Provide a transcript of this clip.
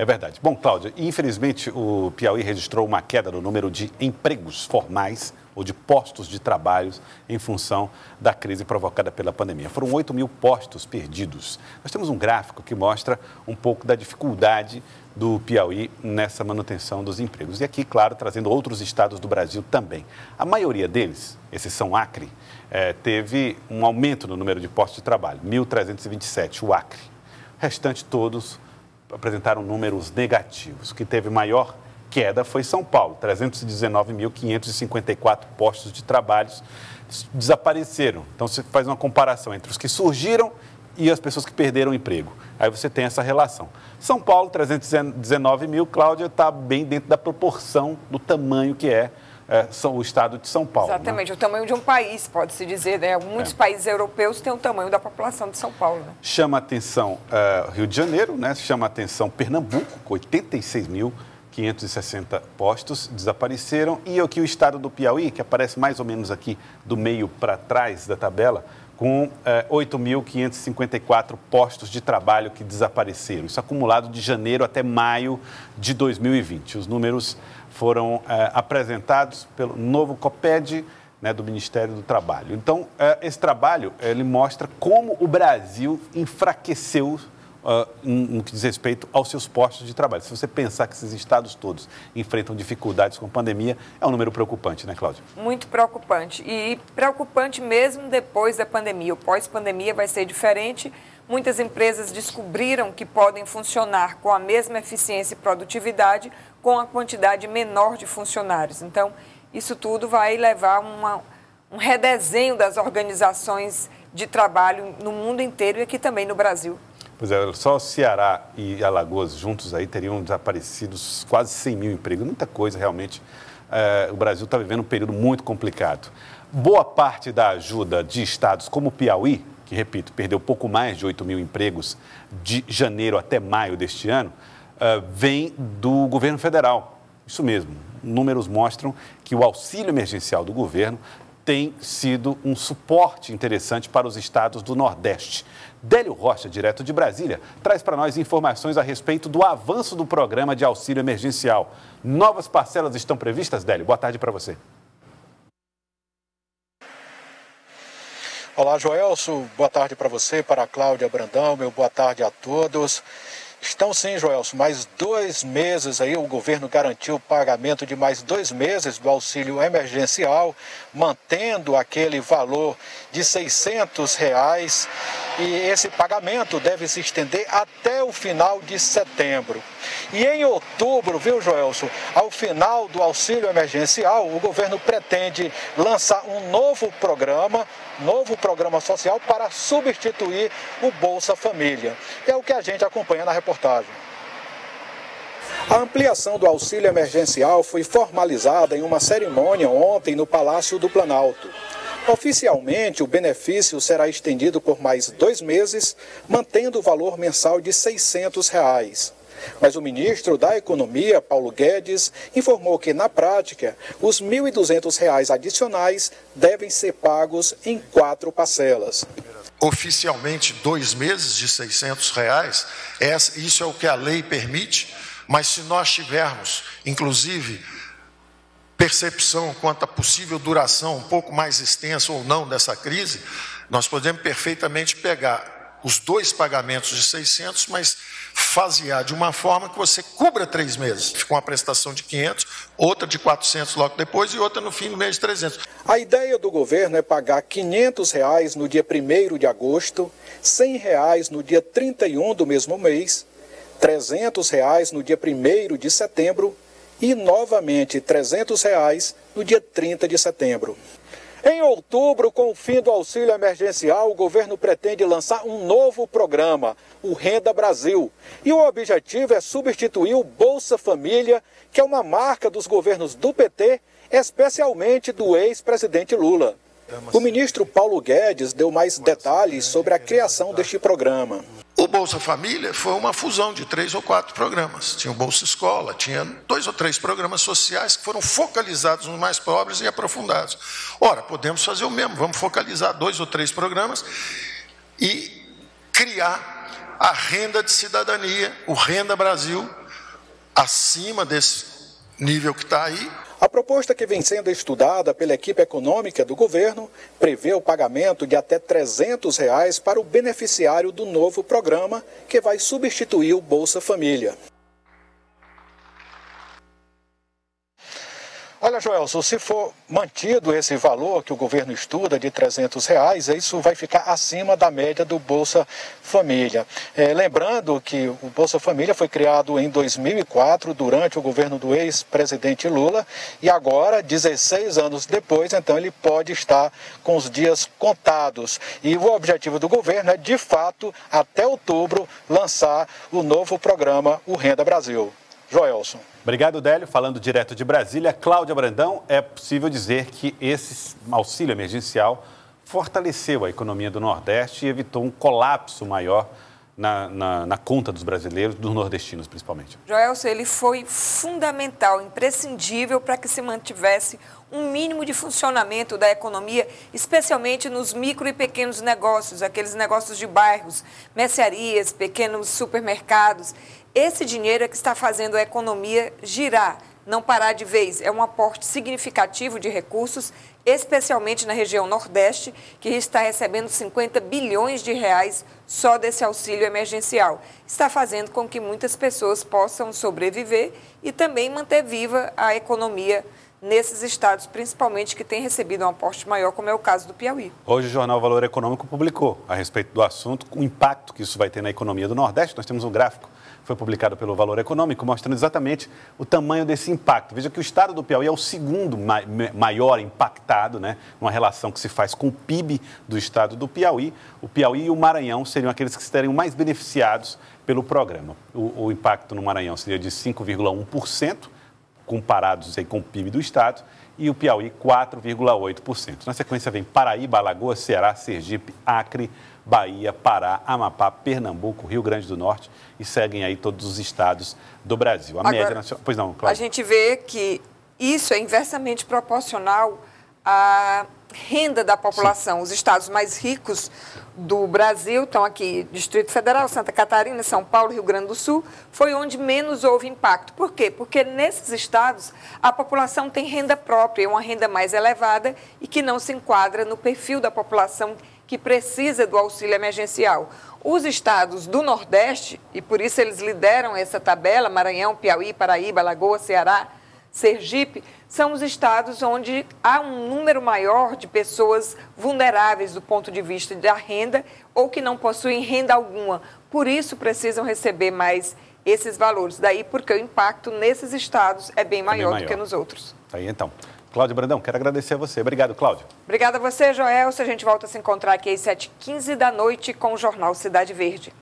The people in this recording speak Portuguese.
É verdade. Bom, Cláudia, infelizmente o Piauí registrou uma queda no número de empregos formais ou de postos de trabalho em função da crise provocada pela pandemia. Foram 8 mil postos perdidos. Nós temos um gráfico que mostra um pouco da dificuldade do Piauí nessa manutenção dos empregos. E aqui, claro, trazendo outros estados do Brasil também. A maioria deles, exceção Acre, teve um aumento no número de postos de trabalho, 1.327, o Acre. O restante todos apresentaram números negativos. O que teve maior queda foi São Paulo, 319.554 postos de trabalho desapareceram. Então, você faz uma comparação entre os que surgiram e as pessoas que perderam o emprego. Aí você tem essa relação. São Paulo, 319 mil, Cláudia, está bem dentro da proporção do tamanho que é o estado de São Paulo. Exatamente, né? O tamanho de um país, pode-se dizer, né? Muitos países europeus têm o tamanho da população de São Paulo. Né? Chama a atenção Rio de Janeiro, né? Chama a atenção Pernambuco, com 86.560 postos desapareceram. E aqui o estado do Piauí, que aparece mais ou menos aqui do meio para trás da tabela, com 8.554 postos de trabalho que desapareceram. Isso acumulado de janeiro até maio de 2020. Os números foram apresentados pelo novo COPED, né, do Ministério do Trabalho. Então, esse trabalho ele mostra como o Brasil enfraqueceu no que diz respeito aos seus postos de trabalho. Se você pensar que esses estados todos enfrentam dificuldades com a pandemia, é um número preocupante, né, Cláudia? Muito preocupante. E preocupante mesmo depois da pandemia. O pós-pandemia vai ser diferente. Muitas empresas descobriram que podem funcionar com a mesma eficiência e produtividade com a quantidade menor de funcionários. Então, isso tudo vai levar a um redesenho das organizações de trabalho no mundo inteiro e aqui também no Brasil. Pois é, só Ceará e Alagoas juntos aí teriam desaparecido quase 100 mil empregos. Muita coisa, realmente. O Brasil está vivendo um período muito complicado. Boa parte da ajuda de estados como o Piauí, que, repito, perdeu pouco mais de 8 mil empregos de janeiro até maio deste ano, vem do governo federal. Isso mesmo, números mostram que o auxílio emergencial do governo tem sido um suporte interessante para os estados do Nordeste. Délio Rocha, direto de Brasília, traz para nós informações a respeito do avanço do programa de auxílio emergencial. Novas parcelas estão previstas, Délio? Boa tarde para você. Olá, Joelson. Boa tarde para você, para a Cláudia Brandão. Meu boa tarde a todos. Estão sim, Joelson, mais 2 meses aí, o governo garantiu o pagamento de mais 2 meses do auxílio emergencial, mantendo aquele valor de R$600, e esse pagamento deve se estender até o final de setembro. E em outubro, viu, Joelson, ao final do auxílio emergencial, o governo pretende lançar um novo programa social para substituir o Bolsa Família. É o que a gente acompanha na reportagem. A ampliação do auxílio emergencial foi formalizada em uma cerimônia ontem no Palácio do Planalto. Oficialmente, o benefício será estendido por mais 2 meses, mantendo o valor mensal de R$600. Mas o ministro da Economia, Paulo Guedes, informou que, na prática, os R$1.200 adicionais devem ser pagos em 4 parcelas. Oficialmente, 2 meses de R$600, isso é o que a lei permite, mas se nós tivermos, inclusive, percepção quanto à possível duração um pouco mais extensa ou não dessa crise, nós podemos perfeitamente pegar os 2 pagamentos de 600, mas fasear de uma forma que você cubra 3 meses. Fica uma prestação de 500, outra de 400 logo depois e outra no fim do mês de 300. A ideia do governo é pagar R$500 no dia 1º de agosto, R$100 no dia 31 do mesmo mês, R$300 no dia 1º de setembro e, novamente, R$300 no dia 30 de setembro. Em outubro, com o fim do auxílio emergencial, o governo pretende lançar um novo programa, o Renda Brasil. E o objetivo é substituir o Bolsa Família, que é uma marca dos governos do PT, especialmente do ex-presidente Lula. O ministro Paulo Guedes deu mais detalhes sobre a criação deste programa. O Bolsa Família foi uma fusão de 3 ou 4 programas. Tinha o Bolsa Escola, tinha 2 ou 3 programas sociais que foram focalizados nos mais pobres e aprofundados. Ora, podemos fazer o mesmo, vamos focalizar 2 ou 3 programas e criar a renda de cidadania, o Renda Brasil, acima desse nível que está aí. A proposta que vem sendo estudada pela equipe econômica do governo prevê o pagamento de até R$ 300 para o beneficiário do novo programa, que vai substituir o Bolsa Família. Olha, Joelson, se for mantido esse valor que o governo estuda de R$ 300, isso vai ficar acima da média do Bolsa Família. Lembrando que o Bolsa Família foi criado em 2004, durante o governo do ex-presidente Lula, e agora, 16 anos depois, então ele pode estar com os dias contados. E o objetivo do governo é, de fato, até outubro, lançar o novo programa, o Renda Brasil. Joelson. Obrigado, Délio. Falando direto de Brasília, Cláudia Brandão, é possível dizer que esse auxílio emergencial fortaleceu a economia do Nordeste e evitou um colapso maior na conta dos brasileiros, dos nordestinos principalmente. Joelson, ele foi fundamental, imprescindível para que se mantivesse um mínimo de funcionamento da economia, especialmente nos micro e pequenos negócios, aqueles negócios de bairros, mercearias, pequenos supermercados. Esse dinheiro é que está fazendo a economia girar, não parar de vez. É um aporte significativo de recursos, especialmente na região Nordeste, que está recebendo 50 bilhões de reais só desse auxílio emergencial. Está fazendo com que muitas pessoas possam sobreviver e também manter viva a economia nesses estados, principalmente que têm recebido um aporte maior, como é o caso do Piauí. Hoje o jornal Valor Econômico publicou a respeito do assunto, o impacto que isso vai ter na economia do Nordeste. Nós temos um gráfico, foi publicado pelo Valor Econômico, mostrando exatamente o tamanho desse impacto. Veja que o estado do Piauí é o segundo maior impactado, né? Uma relação que se faz com o PIB do estado do Piauí. O Piauí e o Maranhão seriam aqueles que seriam mais beneficiados pelo programa. O impacto no Maranhão seria de 5,1%, comparados aí com o PIB do estado, e o Piauí 4,8%. Na sequência vem Paraíba, Alagoas, Ceará, Sergipe, Acre, Bahia, Pará, Amapá, Pernambuco, Rio Grande do Norte e seguem aí todos os estados do Brasil. A média nacional... Pois não, Cláudia. A gente vê que isso é inversamente proporcional à renda da população. Sim. Os estados mais ricos do Brasil estão aqui, Distrito Federal, Santa Catarina, São Paulo, Rio Grande do Sul, foi onde menos houve impacto. Por quê? Porque nesses estados a população tem renda própria, uma renda mais elevada e que não se enquadra no perfil da população que precisa do auxílio emergencial. Os estados do Nordeste, e por isso eles lideram essa tabela, Maranhão, Piauí, Paraíba, Alagoas, Ceará, Sergipe, são os estados onde há um número maior de pessoas vulneráveis do ponto de vista da renda ou que não possuem renda alguma. Por isso precisam receber mais esses valores. Daí porque o impacto nesses estados é bem maior do que nos outros. Aí então. Cláudia Brandão, quero agradecer a você. Obrigado, Cláudia. Obrigada a você, Joelson. A gente volta a se encontrar aqui às 7h15 da noite com o Jornal Cidade Verde.